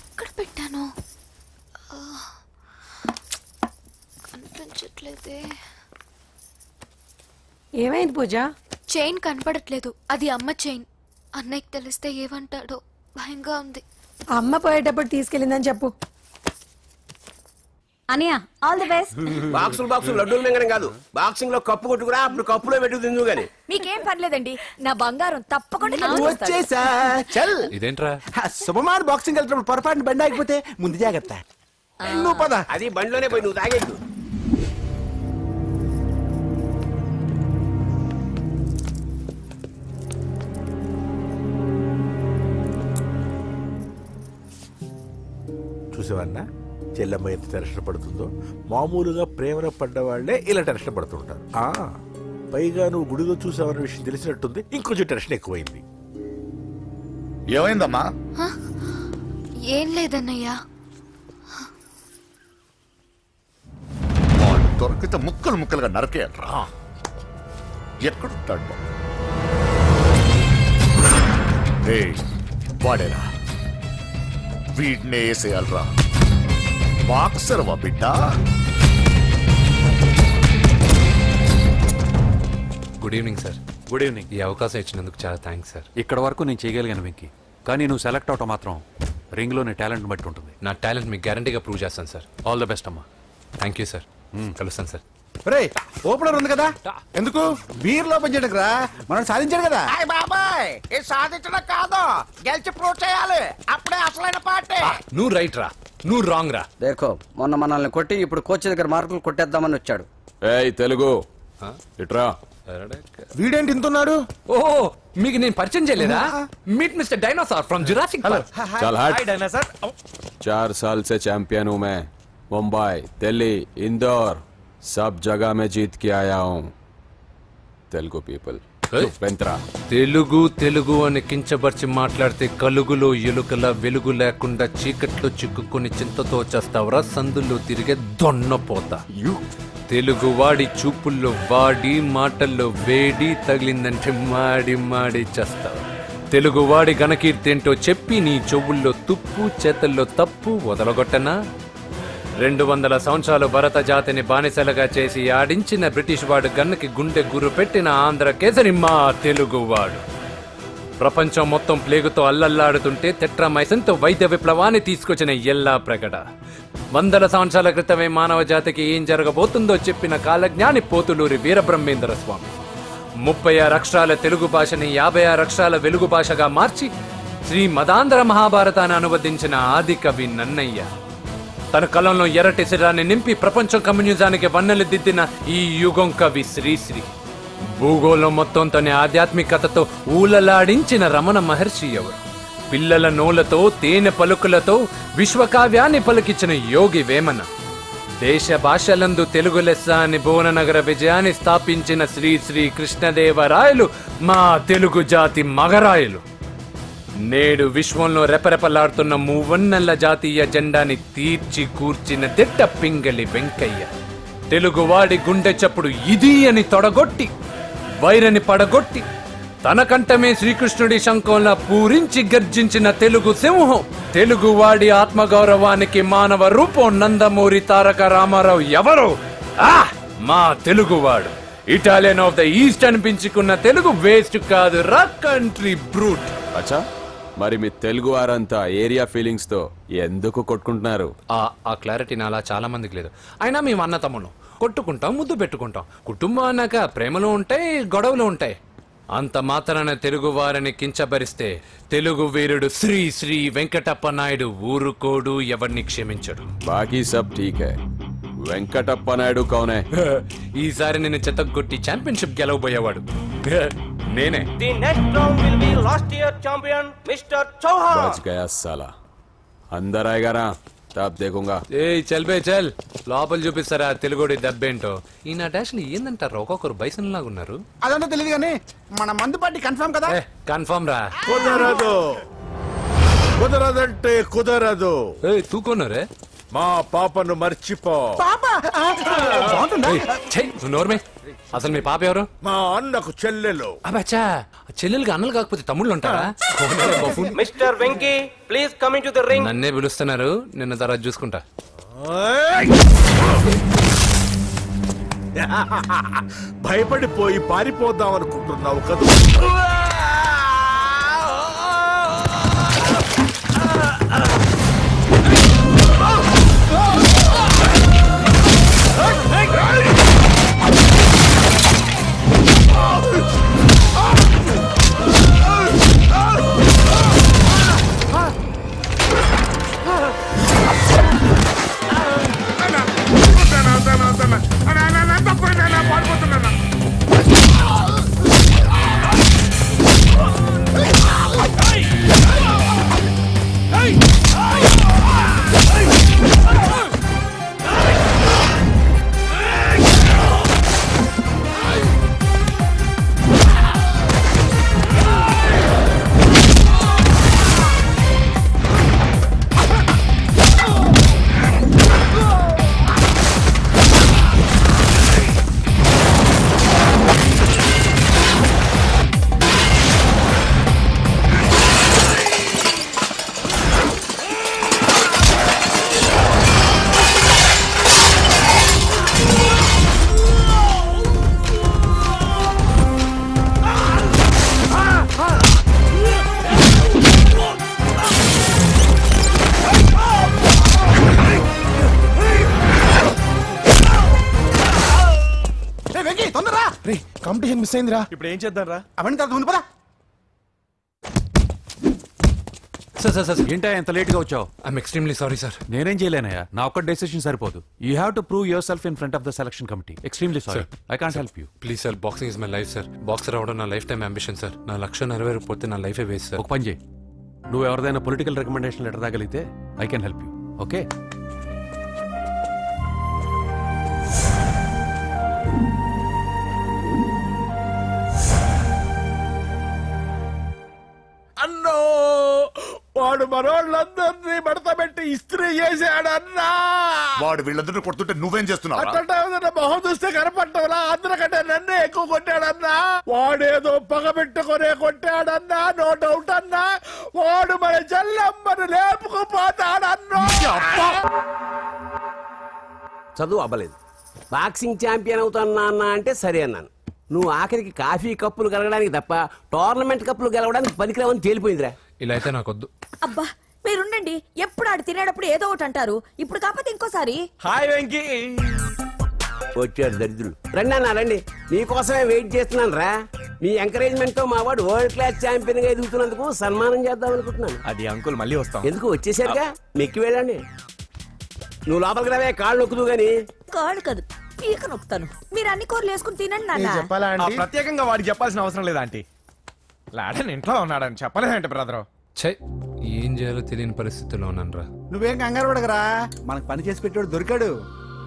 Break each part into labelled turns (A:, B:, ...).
A: ఎక్కడ పెట్టాను? కనిపించట్లేదే.
B: ఏమైంది పూజ?
A: చైన్ కనపడట్లేదు. అది అమ్మ చైన్. అన్నయ్యకి తెలిస్తే ఏమంటాడో భయంగా ఉంది.
B: అమ్మ పోయేటప్పుడు తీసుకెళ్ళిందని చెప్పు.
C: అనియా ఆల్ ది బెస్ట్.
D: బాక్సులు లడ్డూలు మింగడం కాదు, బాక్సింగ్ లో కప్పు కొట్టుకురా, అప్పుడు కప్పులో పెట్టు తిందు గాని.
C: మీకేం పర్లేదండి, నా బంగారం తప్పకుండా
E: వచ్చేసా. చల్
F: ఇదేంట్రా
E: శుభమాన్ బాక్సింగ్ వెళ్తున్నప్పుడు పొరపాటున బండి ఆగిపోతే ముందు జాగ్రత్త. నువ్వు పద.
D: అది బండిలోనే పోయి నువ్వు తాగేద్దు.
E: చూసేవన్నా చెల్లెమ్మ ఎంత టెన్షన్ పడుతుందో. మామూలుగా ప్రేమలో పడ్డవాళ్లే ఇలా టెన్షన్ పడుతుంటారు. పైగా నువ్వు గుడిలో చూసావన్న విషయం తెలిసినట్టుంది, ఇంకొంచెం టెన్షన్ ఎక్కువైంది.
G: ఏమైందమ్మా?
A: ఏం లేదన్నయ్యా.
G: దొరికితే ముక్కలు ముక్కలుగా నరకేయరా. ఎక్కడుంటాడు వాడేరా? వీడినే వేసేయాలరా. బాక్సర్వా బిడ్డ?
F: Good evening sir.
H: Good evening.
F: ఈ అవకాశం ఇచ్చినందుకు చాలా థ్యాంక్స్ సార్.
H: ఇక్కడ వరకు నేను చేయగలిగాను వెంకీ, కానీ నువ్వు సెలెక్ట్ అవటం మాత్రం రింగ్లో నీ టాలెంట్ బట్టి ఉంటుంది.
F: నా టాలెంట్ మీకు గ్యారంటీగా ప్రూవ్ చేస్తాను సార్.
H: ఆల్ ద బెస్ట్ అమ్మా.
F: Thank you sir. కలుస్తాను సార్.
E: ఓపెనర్ ఉంది కదా, ఎందుకు బీర్ లో పనిచేయడానికి రా. మనం సాధించాడు కదా.
D: బాబాయ్ ఇది సాధించడం కాదు, గెలిచి ప్రూవ్ చేయాలి. అప్పుడే అసలైన పార్టీ.
F: నువ్వు రైట్ రా, నువ్వు రాంగ్ రా.
I: దేఖో మొన్న మనల్ని కొట్టి ఇప్పుడు కోచ్ దగ్గర మార్కులు కొట్టేద్దామని వచ్చాడు.
H: తెలుగు ఇట్రా.
E: వీడేంటి ఇంతున్నాడు?
F: ఓహో, మీకు నేను పరిచయం చేయలేదా? Meet mister dinosaur from Jurassic park.
H: चल हट। 4 साल से चैंपियन हूँ मैं। मुंबई, दिल्ली, इंदौर सब जगह में जीत के आया हूँ। तेलुगु पीपल
F: తెలుగు తెలుగు అని కించబర్చి మాట్లాడితే కలుగులో ఎలుకల వెలుగు లేకుండా చీకట్లో చిక్కుకొని చింతతో చేస్తావరా? సందుల్లో తిరిగే దొన్నపోతా. తెలుగు వాడి చూపుల్లో వాడి మాటల్లో వేడి తగిలిందంటే మాడి మాడి చేస్తావు. తెలుగు వాడి ఘనకీర్తి ఏంటో చెప్పి నీ చెవుల్లో తుప్పు చేతల్లో తప్పు వదలగొట్టనా? 200 సంవత్సరాలు భరత జాతిని బానిసలుగా చేసి ఆడించిన బ్రిటిష్ వాడు గన్నకి గుండె గురు పెట్టిన ఆంధ్ర కేసరి మా తెలుగువాడు. ప్రపంచం మొత్తం ప్లేగుతో అల్లల్లాడుతుంటే టెట్రామైసిన్తో వైద్య విప్లవాన్ని తీసుకొచ్చిన ఎల్లా ప్రగడ. 100 సంవత్సరాల క్రితమే మానవ జాతికి ఏం జరగబోతుందో చెప్పిన కాలజ్ఞాని పోతులూరి వీరబ్రహ్మేంద్ర స్వామి. 36 అక్షరాల తెలుగు భాషని 56 అక్షరాల వెలుగు భాషగా మార్చి శ్రీ మదాంధ్ర మహాభారతాన్ని అనువదించిన ఆది కవి నన్నయ్య. తన కలంలో ఎర్రటి శిరాన్ని నింపి ప్రపంచం కమ్యూనిజానికి వన్నెలు దిద్దిన ఈ యుగం కవి శ్రీశ్రీ. భూగోళం మొత్తం తన ఆధ్యాత్మికతతో ఊలలాడించిన రమణ మహర్షి ఎవరు? పిల్లల నోలతో తేనె పలుకులతో విశ్వకావ్యాన్ని పలికించిన యోగి వేమన. దేశ భాషలందు తెలుగు లెస్స అని భువననగర విజయాన్ని స్థాపించిన శ్రీ శ్రీ కృష్ణదేవరాయలు మా తెలుగు జాతి మగరాయలు. నేడు విశ్వంలో రెపరెపలాడుతున్న మూవన్నెల జాతీయ జెండాని తీర్చి కూర్చిన దిట్ట పింగళి వెంకయ్య. తెలుగువాడి గుండె చప్పుడు ఇది అని తొడగొట్టి వైరని పడగొట్టి తన కంఠమే శ్రీకృష్ణుడి శంఖంలా పూరించి గర్జించిన తెలుగు సింహం. తెలుగువాడి ఆత్మగౌరవానికి మానవ రూపం నందమూరి తారక రామారావు ఎవరు? మా తెలుగువాడు. ఇటాలియన్ ఆఫ్ ద ఈస్ట్ అనిపించుకున్న తెలుగు వేస్ట్ కాదు రా కంట్రీ బ్రూట్.
H: అచ్చా, మరి మీ తెలుగు వారంతా ఏరియా ఫీలింగ్స్ తో ఎందుకు కొట్టుకుంటున్నారు?
F: ఆ క్లారిటీ నాలా చాలా మందికి లేదు. అయినా మేము అన్న తమ్ముడు కొట్టుకుంటాం, ముద్దు పెట్టుకుంటాం. కుటుంబం అన్నాక ప్రేమలు ఉంటాయి, గొడవలు ఉంటాయి. అంత మాత్రాన తెలుగు వారిని కించబరిస్తే తెలుగు వీరుడు శ్రీ శ్రీ వెంకటప్ప నాయుడు ఊరుకోడు, ఎవరిని క్షమించడు.
H: బాకీ సబ్ ఠీక్ హై. వెంకటప్ప నాయుడు కౌనే?
F: ఈసారి నేను చెత్తగొట్టి ఛాంపియన్షిప్ గెలవబోయేవాడు నేనే.
D: The next round will be last year champion mister Chauhan.
H: బచ్ గయా సాలా. అందర్ ఆయేగా నా, తబ్ దేఖూంగా.
F: చల్ బే చల్, లోపల చూపిస్తారా తెలుగుడి దెబ్బేంటో. ఈ నా డాష్ ఏందంటారు, ఒక్కొక్కరు బైసన్ లాగా ఉన్నారు.
E: అదంతా తెలియదు కానీ మన మందు పార్టీ కన్ఫర్మ్ కదా?
F: కన్ఫర్మ్ రా.
E: కుదరదు, కుదరదంటే కుదరదు.
F: తూకొన్నారే
E: మా పాపను మర్చిపో.
F: నోర్మే, అసలు మీ పాప ఎవరు?
E: మా అన్నకు చెల్లెలు.
F: అబ్బచ్చా, చెల్లెలుగా అన్నలు కాకపోతే తమ్ముళ్ళు ఉంటారా?
J: Mister Venky, please come in to the ring.
F: నన్నే పిలుస్తున్నారు, నిన్న తర్వాత చూసుకుంటా.
E: భయపడిపోయి పారిపోదాం అనుకుంటున్నావు కదా?
K: కాంపిటీషన్ మిస్ అయిందిరా. ఇప్పుడు ఏం చేద్దాం రా? అవన్నీ తర్వాత ముందు పదా.
L: సార్ ఏంటా ఎంత లేట్ గా వచ్చావు?
F: I'm extremely sorry sir.
L: నేనేం చేయలేనయ్యా, నా ఒక్క డెసిషన్ సరిపోదు. You have to prove your self in front of the selection committee. Extremely sorry, I can't help you.
F: Please sir, boxing is my life sir. Boxer అవడం నా life time ambition sir. నా లక్ష్యం నెరవేరకపోతే నా లైఫే waste sir.
L: ఒక పని చేయి, నువ్వు ఎవరిదైనా పొలిటికల్ రికమెండేషన్ లెటర్ రాగలిగితే I can help you. Okay?
E: అన్నో, వాడు మరోళ్ళందరినీ మడతబెట్టి ఇస్త్రీ చేశాడన్నా.
G: వాడు వీళ్ళందరూ కొడుతుంటే నువ్వేం చేస్తున్నావు?
E: అట్లా మొహం చూస్తే కనపడ్డవలా? అందరికంటే నన్నే ఎక్కువ కొట్టాడన్నా. వాడేదో పగబెట్టుకునే కొట్టాడన్నా, నో డౌట్ అన్నా. వాడు మన చెల్లమ్మను లేపుకుపోతాడన్నా.
M: చదువు అవ్వలేదు, బాక్సింగ్ ఛాంపియన్ అవుతానా అన్నా అంటే సరే అన్నాను. నువ్వు ఆఖరికి కాఫీ కప్పులు గెలవడానికి తప్ప టోర్నమెంట్ కప్పులు గెలవడానికి పనికిరావని తేలిపోయిందిరా.
F: ఇలా అయితే నాకొద్దు.
C: అబ్బా మీరుండండి, ఎప్పుడు ఆడు తినేటప్పుడు ఏదో ఒకటి అంటారు. ఇప్పుడు కాకపోతే ఇంకోసారి.
J: హాయ్ వెంకీ.
M: వచ్చాడు దరిద్రులు. రండి అన్న రండి, మీకోసమే వెయిట్ చేస్తున్నాను రా. మీ ఎంకరేజ్మెంట్ తో మా వాడు వరల్డ్ క్లాస్ ఛాంపియన్ గా ఎదుగుతున్నందుకు సన్మానం చేద్దాం అనుకుంటున్నాను.
J: అది అంకుల్ మళ్ళీ వస్తాం.
M: ఎందుకు వచ్చేసరిగా మెక్కి వెళ్ళండి. నువ్వు లోపలికి రావే, కాళ్ళు నొక్కుదు గాని.
C: కాళ్ళు కాదు, పీక నొక్కుతాను. మీరు అన్ని కూరలు వేసుకుని తినండి నాన్న.
K: చెప్పాలా?
J: ప్రత్యేకంగా వాడికి చెప్పాల్సిన అవసరం లేదా ఆంటీ? లాడన్ ఇంట్లో ఉన్నాడని చెప్పలేదంటే బ్రదర్.
F: ఛై, ఏం చేయాలో తెలియని పరిస్థితుల్లో ఉన్నానరా.
K: నువ్వేం కంగారు పడగరా, మనకు పని చేసి పెట్టాడు దొరికాడు.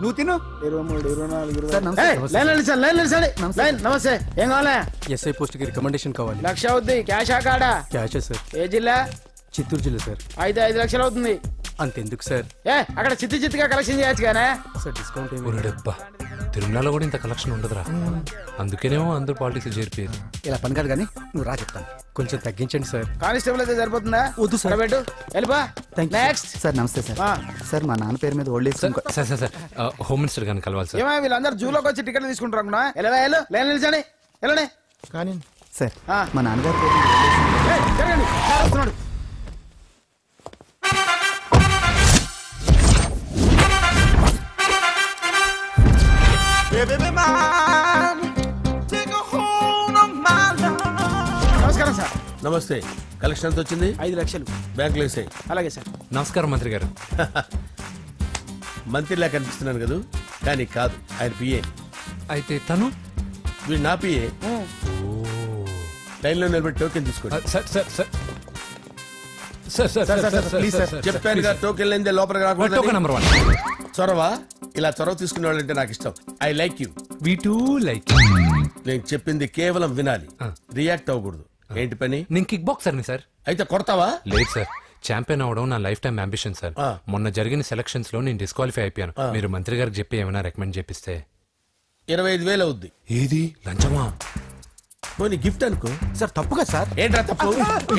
K: నువ్వు తిను. 23, 24, నమస్తే. ఏం కావాలా?
N: ఎస్ఐ పోస్ట్ కి రికమెండేషన్ కావాలి.
K: 1 లక్ష అవుద్ది. క్యాష్ కాడా?
N: Cash sir.
K: ఏ జిల్లా?
N: చిత్తూరు జిల్లా సార్.
K: అయితే 5 లక్షలు అవుతుంది.
N: అంతెందుకు సార్?
K: అక్కడ చిత్తుగా కలెక్షన్ చేయొచ్చు కానీ
N: సార్. డిస్కౌంట్
F: ఒరేడబ్బా, తిరుమలలో కూడా ఇంత కలెక్షన్ ఉండదురా. అందుకేనేమో అందరూ పాలిటిక్స్ చేరిపోయారు.
N: ఇలా పని కాదు కానీ నువ్వు రా చెప్తాను. కొంచెం తగ్గించండి సార్.
K: కానిస్టేబుల్ అయితే సరిపోతుందా?
N: వద్దు సార్.
K: పెట్టు వెళ్ళిపా. Next
N: sir. నమస్తే సార్. సార్ మా నాన్న పేరు మీద old age
F: sir sir sir home minister గారిని కలవాలి సార్.
K: ఏమో వీళ్ళందరూ జూలోకి వచ్చి టికెట్లు తీసుకుంటారు అనుకున్నా. లేని నిలిచండి, వెళ్ళండి. కానీ
N: సార్ మా నాన్నగారు
K: జరగండి, సార్ వస్తున్నాడు. నమస్కారం సార్.
E: నమస్తే. కలెక్షన్ ఎంత వచ్చింది?
K: 5 లక్షలు.
E: బ్యాంకులో వేసాయి.
K: అలాగే సార్.
F: నమస్కారం మంత్రి గారు.
E: మంత్రిలా కనిపిస్తున్నాను కదా, కానీ కాదు, ఆయన పిఏ.
F: అయితే తను
E: వీడు నా పిఏ. లైన్లో నిలబెట్టి టోకెన్ తీసుకోండి. చెప్పాను టోకెన్ లేదే లోపలికి రాకూడదు. చొరవ, ఇలా చొరవ తీసుకునే వాళ్ళంటే నాకు ఇష్టం. I like you.
F: We two like.
E: నేను చెప్పింది కేవలం వినాలి, రియాక్ట్ అవ్వకూడదు. ఏంటి పని?
F: నేను కిక్ బాక్సర్ని సార్.
E: అయితే కొడతావా?
F: లేదు సార్, ఛాంపియన్ అవడం నా లైఫ్ టైం అంబిషన్ సార్. మొన్న జరిగిన సెలక్షన్స్ లో నేను డిస్క్వాలిఫై అయిపోయాను. మీరు మంత్రి గారికి చెప్పి ఏమైనా రికమెండ్ చేపిస్తే.
E: 25,000 అవుద్ది.
F: ఏది లంచమా?
E: పోనీ గిఫ్ట్ అనుకో.
K: సార్ తప్పుగా సార్.
E: ఏంట్రా తప్పు?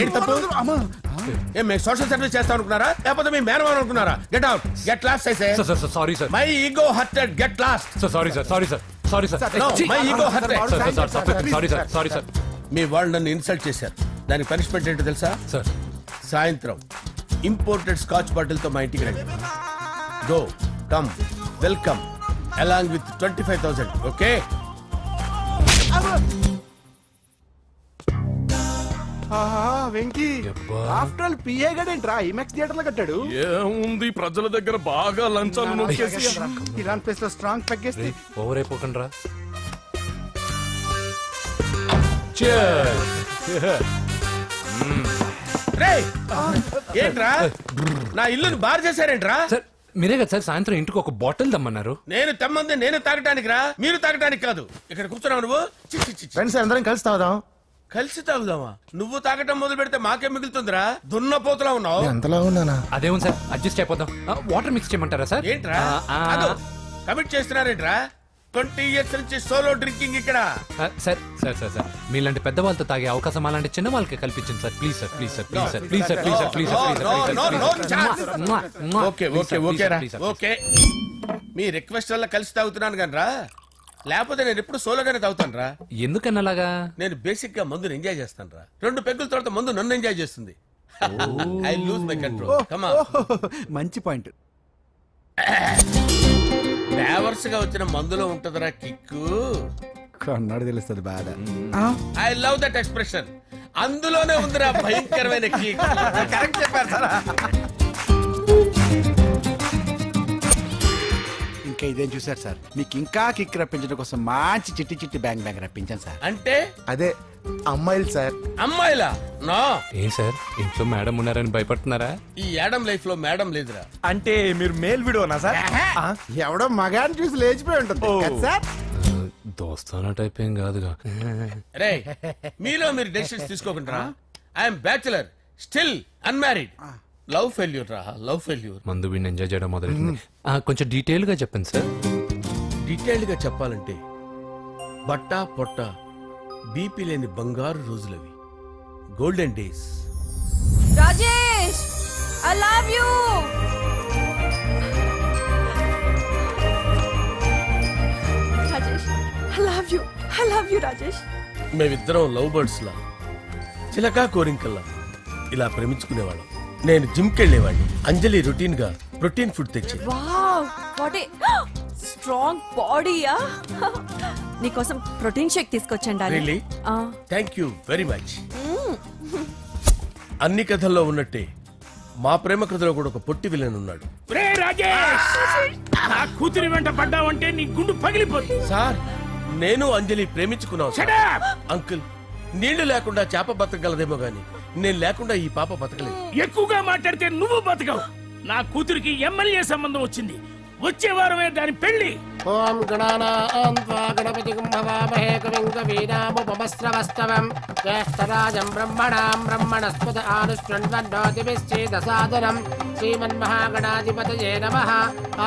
E: ఏంటి తప్పు? ఏం మేము సోషల్ సర్వీస్ చేస్తాం అనుకున్నారా, లేకపోతే మీ మేనమాన్ అనుకున్నారా? Get out, get lost.
F: Sorry sir,
E: my ego hurted, get lost.
F: Sorry sir, sorry sir, sorry sir,
E: my ego hurted.
F: Sorry sir, sorry sir.
E: మీ వాళ్ళు నన్ను ఇన్సల్ట్ చేశారు. దానికి పనిష్మెంట్ ఏంటో తెలుసా
F: సార్?
E: సాయంత్రం ఇంపోర్టెడ్ స్కాచ్ బాటిల్ తో మా ఇంటికి రండి. Go come welcome along with 25,000. Okay?
K: Venky after all PA గడేంట్రా ఇమెక్స్ థియేటర్ లో కట్టాడు.
O: ఏముంది, ప్రజల దగ్గర బాగా లంచాలు నొక్కేసి
K: ఇరాన్ ప్లేస్ లో స్ట్రాంగ్ తగ్గేస్తే
F: ఓవర్ అయిపోకండి రా.
E: ఏంట్రా నా ఇల్లుని బార్ చేశారేంట్రా?
F: సార్ మీరే కదా సార్ సాయంత్రం ఇంటికి ఒక బాటిల్ దమ్మన్నారు.
E: నేను తెమ్మంది నేను తాగటానికి రా, మీరు తాగటానికి కాదు. ఇక్కడ కూర్చున్నావు నువ్వు.
K: ఫ్రెండ్స్ అందరం కలిసి తాగుదాం.
E: కలిసి తాగుదామా? నువ్వు తాగటం మొదలు పెడితే మాకే మిగులుతుందిరా. దున్నపోతులా ఉన్నావు.
K: ఎంతలా ఉన్నానా?
F: అదేమో సార్ అడ్జస్ట్ అయిపోదాం. వాటర్ మిక్స్ చేయమంటారా సార్?
E: ఏంట్రా కమిట్ చేస్తున్నారేంట్రా? 20 years నుంచి సోలో డ్రింకింగ్ ఇక్కడ.
F: సార్ సార్ సార్ సార్ మీలాంటి పెద్ద వాళ్ళతో తాగే అవకాశం అలాంటి చిన్న వాళ్ళకి కల్పించండి sir. Please sir, please sir, please sir, please sir, please sir, please sir.
E: Okay okay okay రా, ఓకే. మీ రిక్వెస్ట్ వల్ల కలిసి తాగుతున్నాను కానీ రా, లేకపోతే నేను ఎప్పుడు సోలోగానే తాగుతాను రా.
F: ఎందుకన్నా అలాగా?
E: నేను బేసిక్ గా మందుని ఎంజాయ్ చేస్తాను రా. 2 పెగ్గుల తర్వాత మందు నన్ను ఎంజాయ్ చేస్తుంది. I lose my control. Come on.
K: మంచి పాయింట్.
E: ఫ్లేవర్స్ గా వచ్చిన మందులో ఉంటదిరా కిక్కు.
K: కన్నాడు తెలుస్తుంది బాధ.
E: I love that expression. అందులోనే ఉందిరా భయంకరమైన కిక్. కరెక్ట్ చెప్పారు సార్.
K: ఇంకా ఇదేం చూసారు సార్, మీకు ఇంకా కిక్ రప్పించడం కోసం మంచి చిట్టి చిట్టి బ్యాంగ్ బ్యాంగ్ రప్పించాను సార్.
E: అంటే
K: అదే అమ్మాయిలు సార్.
E: అమ్మాయిలా? నా
F: ఏం సార్ ఇంట్లో మేడం ఉన్నారని భయపడుతున్నారా?
E: ఈ యాడమ్ లైఫ్ లో మేడం లేదురా.
J: అంటే మీరు మేల్ వీడియోనా సార్?
K: ఎవడో మగాన్ని చూసి లేచిపోయి ఉంటుంది సార్.
F: దోస్తానా టైప్ ఏం కాదుగా.
E: రే మీలో మీరు డెసిషన్స్ తీసుకోకుండా. I'm bachelor, still unmarried. Love failure రా, లవ్ ఫెయిల్యూర్.
F: మందు వీడిని ఎంజాయ్ చేయడం మొదలైంది. కొంచెం డీటెయిల్ గా చెప్పండి సార్.
E: డీటెయిల్డ్ గా చెప్పాలంటే బట్టా పొట్ట బీపీ లేని బంగారు రోజులవి, golden days.
C: Rajesh, I love you.
A: Rajesh, I love you, I love you Rajesh.
E: మేమిద్దరం లవ్ బర్డ్స్ లా, చిలకా కోరింకల్లా ఇలా ప్రేమించుకునేవాళ్ళం. నేను జిమ్ కెళ్ళేవాడిని. అంజలి రొటీన్ గా ప్రోటీన్ ఫుడ్ తెచ్చి.
C: వావ్, వాట్ ఏ స్ట్రాంగ్ బాడీయా. నీకోసం ప్రోటీన్ షేక్ తీసుకొచ్చండి.
E: Really? Thank you very much. అన్ని కథల్లో ఉన్నట్టే మా ప్రేమ కథలో కూడా ఒక పొట్టి విలన్ ఉన్నాడు.
O: నా కూతురి వెంట పడ్డావంటే నీ గుండు పగిలిపోతుంది.
E: సార్ నేను అంజలి ప్రేమించుకున్నావు. అంకుల్, నీళ్లు లేకుండా చేప బతకగలదేమో గాని నేను లేకుండా ఈ పాప బతకలేదు.
O: ఎక్కువగా మాట్లాడితే నువ్వు బతకవు. నా కూతురికి ఎమ్మెల్యే సంబంధం వచ్చింది. వచ్చే వారమే దాని పెళ్లి.
M: ఓం గణానాం త్వా గణపతిం భవామహే కవిం కవీనాముపమస్రవస్తవం జ్యేష్ఠరాజం బ్రహ్మణాం బ్రహ్మణస్పద ఆనుష్ణ్వన్నోతిభిశ్చేదసాదనం శ్రీమన్మహాగణాధిపతయే నమః.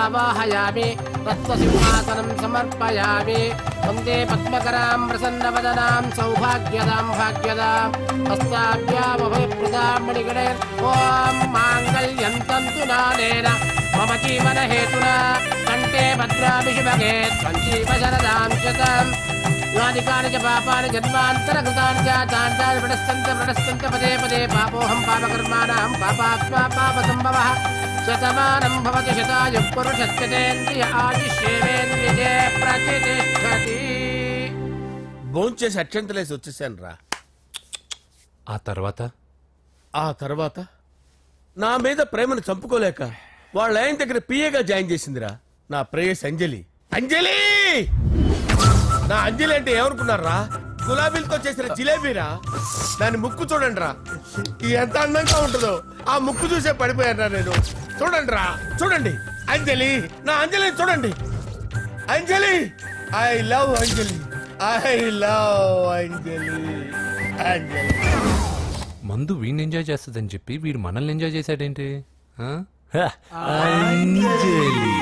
M: ఆవాహయామి తత్వసింహాసనం సమర్పయామి. వందే పద్మకరాం ప్రసన్నవదనాం సౌభాగ్యదాం భాగ్యదాం హస్తాభ్యామభయప్రదాం మణిగణైర్. ఓం మాంగళ్యం తంతు నానేన మమ జీవన హేతునా కంటే భద్రాభిషుభగే సంజీవ శరదాం శతం. యానికాని చ పాపాని జన్మాంతరకృతాని జాతాని ప్రణశ్యంత పదే పదే పాపోహం పాపకర్మాణం పాపాత్మా పాపసంభవః. శతమానం భవతి శతాయుః పురుషస్యేంద్రియ ఆదిశ్యేవేంద్రియే ప్రతిష్ఠతి.
E: భోంచేసి అక్షంతలేసి వచ్చేసాను రా.
F: ఆ తర్వాత
E: నా మీద ప్రేమను చంపుకోలేక వాళ్ళ ఆయన దగ్గర పిఏగా జాయిన్ చేసిందిరా నా ప్రేయస్ అంజలి. అంజలి నా అంజలి అంటే ఏమనుకున్నారా? గులాబీలతో చేసిన జిలేబీరా. దాని ముక్కు చూడండి రా, ఎంత అందంగా ఉంటుందో. ఆ ముక్కు చూసే పడిపోయారా నేను. చూడండి రా, చూడండి అంజలి, నా అంజలి చూడండి. Anjali, I love Anjali, I love Anjali. Anjali
F: మందు వీడిని ఎంజాయ్ చేస్తుందని చెప్పి వీడు మనల్ని ఎంజాయ్ చేశాడేంటి? అంజలి